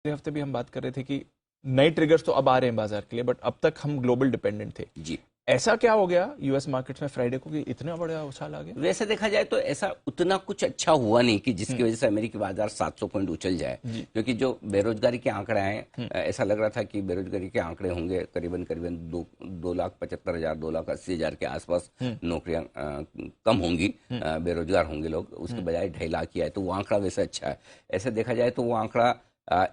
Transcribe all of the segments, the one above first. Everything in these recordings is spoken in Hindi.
पिछले हफ्ते भी हम बात कर रहे थे कि नए ट्रिगर्स तो अब आ रहे हैं बाजार के लिए, बट अब तक हम ग्लोबल डिपेंडेंट थे जी। ऐसा क्या हो गया यूएस मार्केट्स में फ्राइडे को कि इतना बड़ा उछाल आ गया? वैसे देखा जाए तो ऐसा उतना कुछ अच्छा हुआ नहीं कि जिसकी वजह से अमेरिकी बाजार 700 पॉइंट उछल जाए, क्योंकि जो बेरोजगारी के आंकड़े आए, ऐसा लग रहा था कि बेरोजगारी के आंकड़े होंगे करीबन 2,75,000 2,80,000 के आसपास नौकरियां कम होंगी, बेरोजगार होंगे लोग, उसके बजाय 2.5 लाख ही आए, तो वो आंकड़ा वैसे अच्छा है। ऐसा देखा जाए तो वो आंकड़ा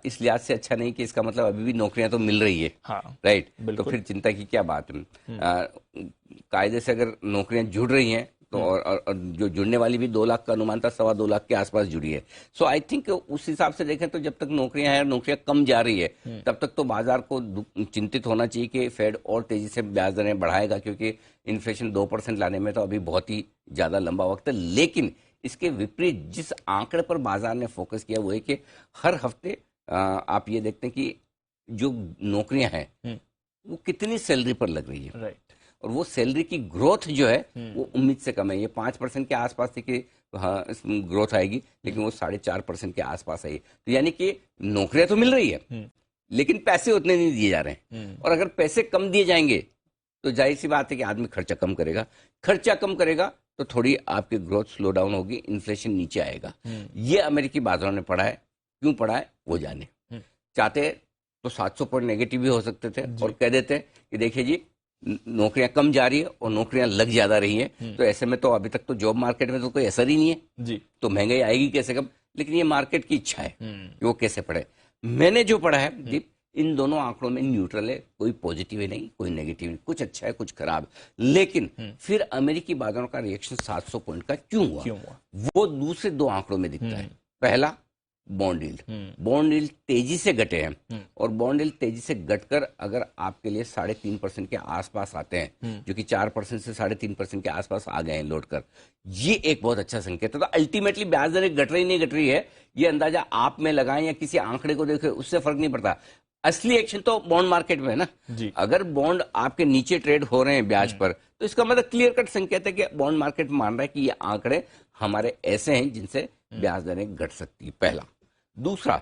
इस लिहाज से अच्छा नहीं कि इसका मतलब अभी भी नौकरियां तो मिल रही है, हाँ, राइट, तो फिर चिंता की क्या बात है। कायदे से अगर नौकरियां जुड़ रही हैं तो और जो जुड़ने वाली भी 2 लाख का अनुमान था, 2.25 लाख के आसपास जुड़ी है। सो आई थिंक उस हिसाब से देखें तो जब तक नौकरियां हैं, नौकरियां कम जा रही है, तब तक तो बाजार को चिंतित होना चाहिए कि फेड और तेजी से ब्याज दरें बढ़ाएगा, क्योंकि इन्फ्लेशन 2% लाने में तो अभी बहुत ही ज्यादा लंबा वक्त है। लेकिन इसके विपरीत जिस आंकड़े पर बाजार ने फोकस किया वो है कि हर हफ्ते आप ये देखते हैं कि जो नौकरियां हैं वो कितनी सैलरी पर लग रही है, राइट, और वो सैलरी की ग्रोथ जो है वो उम्मीद से कम है। ये 5% के आसपास थी कि हाँ ग्रोथ आएगी, लेकिन वो 4.5% के आसपास आई। तो यानी कि नौकरियां तो मिल रही है लेकिन पैसे उतने नहीं दिए जा रहे हैं, और अगर पैसे कम दिए जाएंगे तो जाहिर सी बात है कि आदमी खर्चा कम करेगा, खर्चा कम करेगा तो थोड़ी आपकी ग्रोथ स्लो डाउन होगी, इन्फ्लेशन नीचे आएगा। ये अमेरिकी बाजारों ने पढ़ा है, क्यों पढ़ा है वो जाने। चाहते तो 700 पॉइंट नेगेटिव भी हो सकते थे और कह देते कि देखिए जी नौकरियां कम जा रही है और नौकरियां लग ज्यादा रही हैं, तो ऐसे में तो अभी तक तो जॉब मार्केट में तो कोई असर ही नहीं है जी, तो महंगाई आएगी कैसे कम। लेकिन ये मार्केट की इच्छा है कि वो कैसे पढ़े। मैंने जो पढ़ा है दीप, इन दोनों आंकड़ों में न्यूट्रल है, कोई पॉजिटिव है नहीं, कोई नेगेटिव नहीं, कुछ अच्छा है कुछ खराब। लेकिन फिर अमेरिकी बाजारों का रिएक्शन 700 पॉइंट का क्यों हुआ वो दूसरे 2 आंकड़ों में दिखता है। पहला बॉन्ड यील्ड तेजी से घटे हैं, और बॉन्ड यील्ड तेजी से घटकर अगर आपके लिए 3.5% के आसपास आते हैं, जो कि 4% से 3.5% के आसपास आ गए हैं लौट कर, ये एक बहुत अच्छा संकेत है। तो अल्टीमेटली ब्याज दरें घट रही नहीं घट रही है, ये अंदाजा आप में लगाएं या किसी आंकड़े को देखें, उससे फर्क नहीं पड़ता। असली एक्शन तो बॉन्ड मार्केट में है ना जी। अगर बॉन्ड आपके नीचे ट्रेड हो रहे हैं ब्याज पर, तो इसका मतलब क्लियर कट संकेत है कि बॉन्ड मार्केट मान रहा है कि ये आंकड़े हमारे ऐसे हैं जिनसे ब्याज दरें घट सकती है, पहला। दूसरा,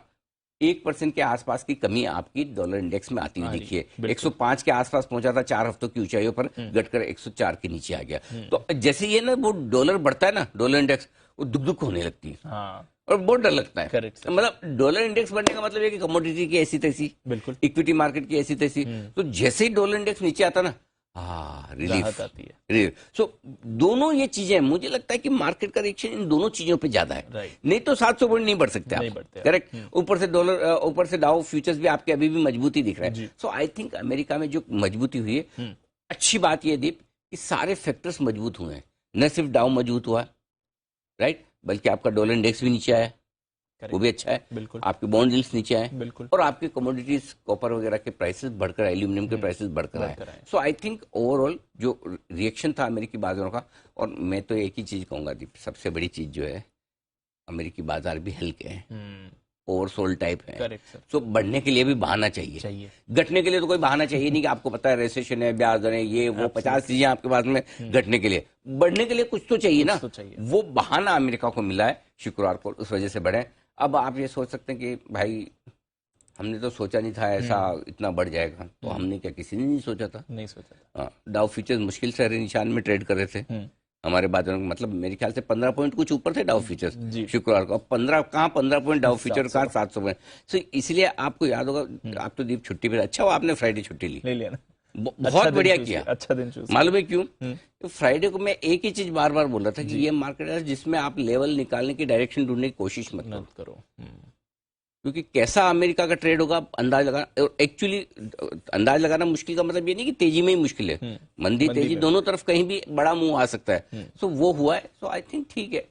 1% के आसपास की कमी आपकी डॉलर इंडेक्स में आती हुई दिखी है। 105 के आसपास पहुंचा था 4 हफ्तों की ऊंचाइयों पर, घटकर 104 के नीचे आ गया। तो जैसे ये ना वो डॉलर बढ़ता है ना, डॉलर इंडेक्स, वो दुख दुख होने लगती है, हाँ। और बहुत डर लगता है। मतलब डॉलर इंडेक्स बढ़ने का मतलब है कि कमोडिटी की ऐसी तैसी, बिल्कुल इक्विटी मार्केट की ऐसी तैसी, तो जैसे ही डॉलर इंडेक्स नीचे आता ना, रिलीफ आती है। सो दोनों ये चीजें, मुझे लगता है कि मार्केट का रिएक्शन इन दोनों चीजों पे ज्यादा है। नहीं तो 700 पॉइंट नहीं बढ़ सकते आप, करेक्ट। ऊपर से डॉलर, ऊपर से डाउ फ्यूचर्स भी आपके अभी भी मजबूती दिख रहा है। सो आई थिंक अमेरिका में जो मजबूती हुई है, अच्छी बात यह दीप कि सारे फैक्टर्स मजबूत हुए हैं, न सिर्फ डाउ मजबूत हुआ, राइट, बल्कि आपका डॉलर इंडेक्स भी नीचे आया, वो भी अच्छा है, बिल्कुल। आपके बॉन्ड यील्ड्स नीचे आए, बिल्कुल, और आपके कमोडिटीज कॉपर वगैरह के प्राइसेस बढ़कर, एल्यूमिनियम के प्राइसेस बढ़कर आए। सो आई थिंक ओवरऑल जो रिएक्शन था अमेरिकी बाजारों का, और मैं तो एक ही चीज कहूंगा दीप, सबसे बड़ी चीज जो है, अमेरिकी बाजार भी हल्के हैं, ओवरसोल्ड टाइप है। सो बढ़ने के लिए भी बहाना चाहिए, घटने के लिए तो कोई बहाना चाहिए नहीं कि आपको पता है रेसेशन है, ब्याज दरें, ये वो 50 चीजें आपके पास में घटने के लिए, बढ़ने के लिए कुछ तो चाहिए ना। वो बहाना अमेरिका को मिला है शुक्रवार को, उस वजह से बढ़े। अब आप ये सोच सकते हैं कि भाई हमने तो सोचा नहीं था ऐसा इतना बढ़ जाएगा, तो हमने क्या, किसी ने नहीं सोचा था। डाउ फ्यूचर्स मुश्किल से निशान में ट्रेड कर रहे थे हमारे बाजारों, मतलब मेरे ख्याल से 15 पॉइंट कुछ ऊपर थे डाउ फ्यूचर्स शुक्रवार को। 15 पॉइंट डाउ फ्यूचर कहाँ 700 पॉइंट। सो इसलिए आपको याद होगा, आप तो दीप छुट्टी पे, अच्छा हुआ आपने फ्राइडे छुट्टी ले लिया ना, बहुत अच्छा बढ़िया किया, अच्छा दिन चूज। मालूम है क्यों? तो फ्राइडे को मैं एक ही चीज बार बार बोल रहा था कि ये मार्केट है जिसमें आप लेवल निकालने की, डायरेक्शन ढूंढने की कोशिश मत करो, क्योंकि कैसा अमेरिका का ट्रेड होगा अंदाज लगाना, एक्चुअली अंदाज लगाना मुश्किल का मतलब ये नहीं कि तेजी में ही मुश्किल है, मंदी तेजी दोनों तरफ कहीं भी बड़ा मुंह आ सकता है। सो वो हुआ है। सो आई थिंक ठीक है,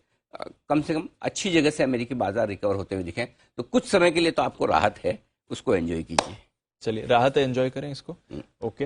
कम से कम अच्छी जगह से अमेरिकी बाजार रिकवर होते हुए दिखे, तो कुछ समय के लिए तो आपको राहत है, उसको एंजॉय कीजिए। चलिए, राहत एंजॉय करें इसको, ओके।